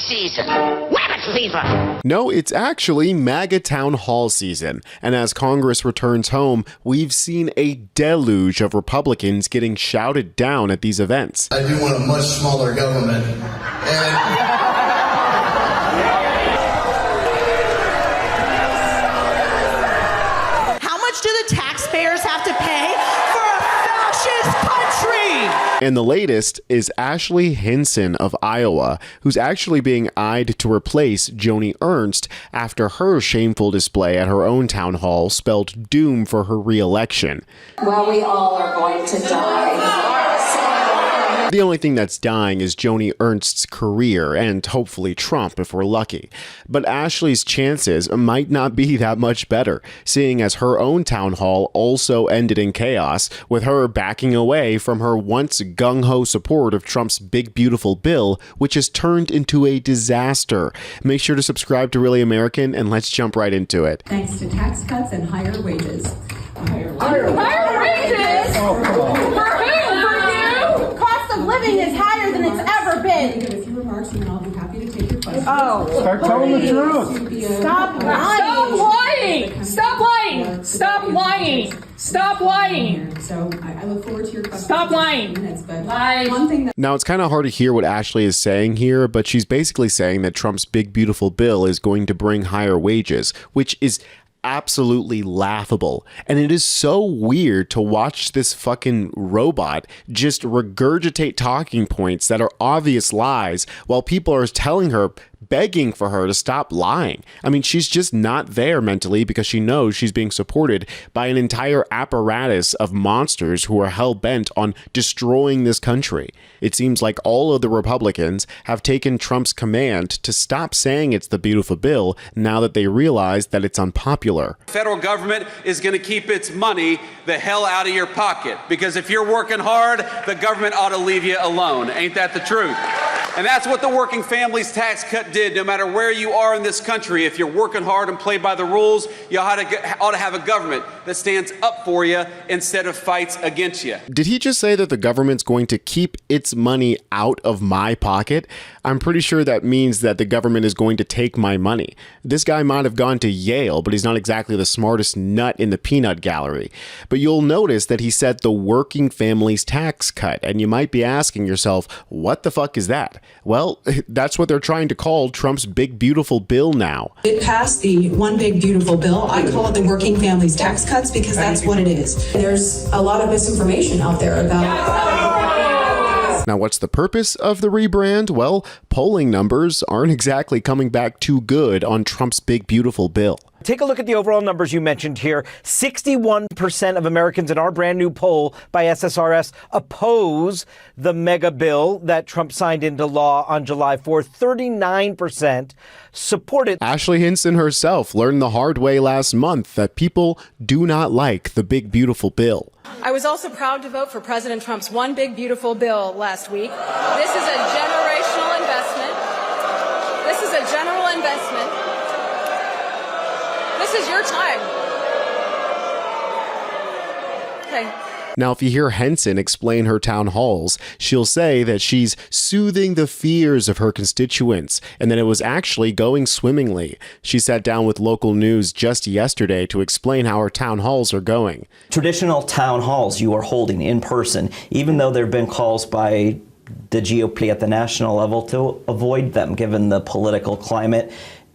season. Rabbit fever! No, it's actually MAGA town hall season. And as Congress returns home, we've seen a deluge of Republicans getting shouted down at these events. I do want a much smaller government. How much do the taxpayers have to pay for a fascist country? And the latest is Ashley Hinson of Iowa, who's actually being eyed to replace Joni Ernst after her shameful display at her own town hall spelled doom for her re-election. Well, we all are going to die. The only thing that's dying is Joni Ernst's career and hopefully Trump if we're lucky. But Ashley's chances might not be that much better, seeing as her own town hall also ended in chaos, with her backing away from her once gung-ho support of Trump's big beautiful bill, which has turned into a disaster. Make sure to subscribe to Really American and let's jump right into it. Thanks to tax cuts and higher wages. Higher wages? For who? Cost of living is higher than it's ever been. Give a few remarks and then I'll be happy to take your questions. Start telling the truth. Stop lying. Stop lying. Stop lying. Stop lying. So I look forward to your questions. Stop lying. Lies. One thing that Now, it's kind of hard to hear what Ashley is saying here, but she's basically saying that Trump's big beautiful bill is going to bring higher wages, which is absolutely laughable. And it is so weird to watch this fucking robot just regurgitate talking points that are obvious lies while people are telling her, begging for her to stop lying. I mean, she's just not there mentally because she knows she's being supported by an entire apparatus of monsters who are hell-bent on destroying this country. It seems like all of the Republicans have taken Trump's command to stop saying it's the beautiful bill now that they realize that it's unpopular. Federal government is going to keep its money the hell out of your pocket, because if you're working hard, the government ought to leave you alone. Ain't that the truth? And that's what the working families tax cut did. No matter where you are in this country, if you're working hard and play by the rules, you ought to have a government that stands up for you instead of fights against you. Did he just say that the government's going to keep its money out of my pocket? I'm pretty sure that means that the government is going to take my money. This guy might have gone to Yale, but he's not exactly the smartest nut in the peanut gallery. But you'll notice that he said the working families tax cut, and you might be asking yourself, what the fuck is that? Well, that's what they're trying to call Trump's big beautiful bill now. it passed the one big beautiful bill. I call it the working families tax cuts because that's what it is. There's a lot of misinformation out there about Now, what's the purpose of the rebrand? Well, polling numbers aren't exactly coming back too good on Trump's big beautiful bill. Take a look at the overall numbers you mentioned here. 61% of Americans in our brand new poll by SSRS oppose the mega bill that Trump signed into law on July 4th. 39% support it. Ashley Hinson herself learned the hard way last month that people do not like the big beautiful bill. I was also proud to vote for President Trump's one big beautiful bill last week. This is a generational investment. This is a general investment. This is your time. Okay. Now, if you hear Hinson explain her town halls, she'll say that she's soothing the fears of her constituents and that it was actually going swimmingly. She sat down with local news just yesterday to explain how her town halls are going. Traditional town halls you are holding in person, even though there have been calls by the GOP at the national level to avoid them given the political climate.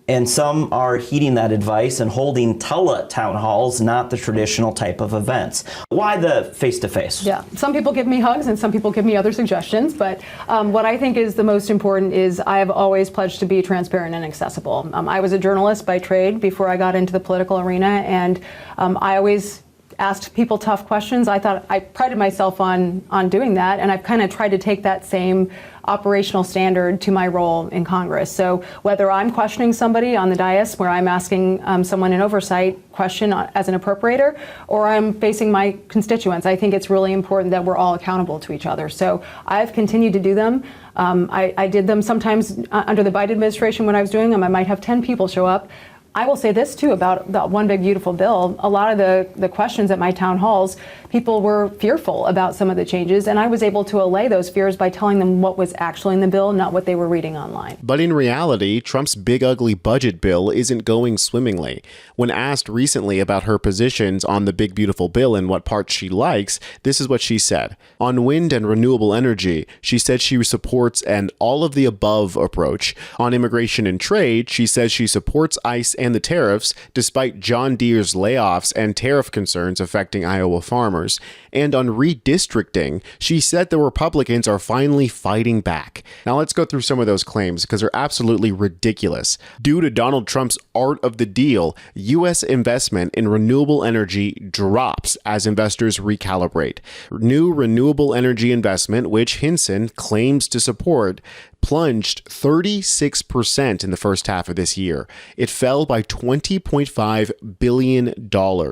And some are heeding that advice and holding tele-town halls, not the traditional type of events. Why the face-to-face? Yeah, some people give me hugs and some people give me other suggestions, but what I think is the most important is I have always pledged to be transparent and accessible. I was a journalist by trade before I got into the political arena, and I always asked people tough questions. I thought I prided myself on doing that, and I've kind of tried to take that same operational standard to my role in Congress. So whether I'm questioning somebody on the dais where I'm asking someone an oversight question as an appropriator, or I'm facing my constituents, I think it's really important that we're all accountable to each other. So I've continued to do them. I did them sometimes under the Biden administration when I was doing them. I might have 10 people show up. I will say this too about the One Big Beautiful Bill. A lot of the questions at my town halls, people were fearful about some of the changes, and I was able to allay those fears by telling them what was actually in the bill, not what they were reading online. But in reality, Trump's big ugly budget bill isn't going swimmingly. When asked recently about her positions on the Big Beautiful Bill and what parts she likes, this is what she said. On wind and renewable energy, she said she supports an all-of-the-above approach. On immigration and trade, she says she supports ICE and the tariffs, despite John Deere's layoffs and tariff concerns affecting Iowa farmers. And on redistricting, she said the Republicans are finally fighting back. Now let's go through some of those claims because they're absolutely ridiculous. Due to Donald Trump's art of the deal, U.S. investment in renewable energy drops as investors recalibrate. New renewable energy investment, which Hinson claims to support, plunged 36% in the first half of this year. It fell by $20.5 billion,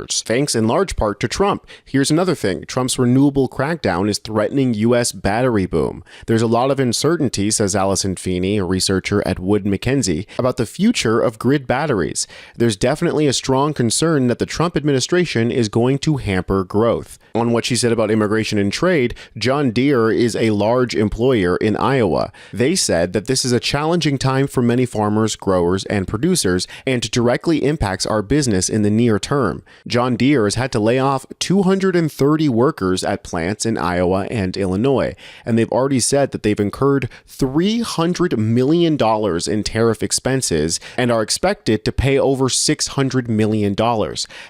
thanks in large part to Trump. Here's another thing. Trump's renewable crackdown is threatening U.S. battery boom. There's a lot of uncertainty, says Allison Feeney, a researcher at Wood Mackenzie, about the future of grid batteries. There's definitely a strong concern that the Trump administration is going to hamper growth. On what she said about immigration and trade, John Deere is a large employer in Iowa. They said that this is a challenging time for many farmers, growers, and producers, and directly impacts our business in the near term. John Deere has had to lay off 230 workers at plants in Iowa and Illinois, and they've already said that they've incurred $300 million in tariff expenses and are expected to pay over $600 million.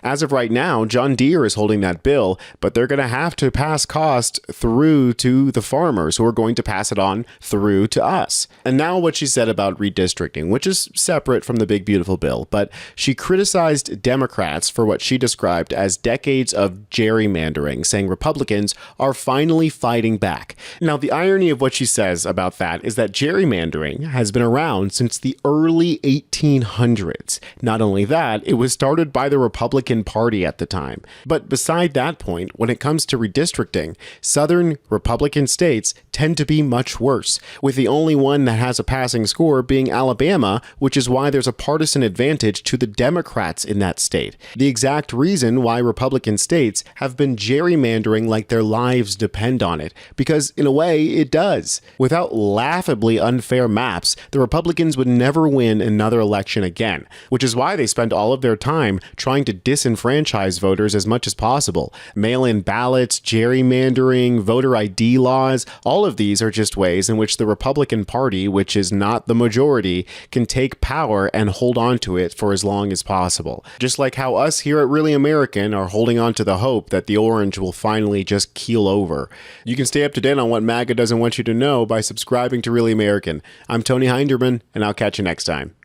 As of right now, John Deere is holding that bill, but they're going to have to pass cost through to the farmers who are going to pass it on through to us. And now what she said about redistricting, which is separate from the Big Beautiful Bill, but she criticized Democrats for what she described as decades of gerrymandering, saying Republicans are finally fighting back. Now, the irony of what she says about that is that gerrymandering has been around since the early 1800s. Not only that, it was started by the Republican Party at the time. But beside that point, when it comes to redistricting, Southern Republican states tend to be much worse, with the only one that has a passing score being Alabama, which is why there's a partisan advantage to the Democrats in that state. The exact reason why Republican states have been gerrymandering like their lives depend on it, because in a way it does. Without laughably unfair maps, the Republicans would never win another election again, which is why they spend all of their time trying to disenfranchise voters as much as possible. Mail-in ballots, gerrymandering, voter ID laws, all of these are just ways in which the Republican Party, which is not the majority, can take power and hold on to it for as long as possible. Just like how us here at Really American are holding on to the hope that the orange will finally just keel over. You can stay up to date on what MAGA doesn't want you to know by subscribing to Really American. I'm Tony Hinderman, and I'll catch you next time.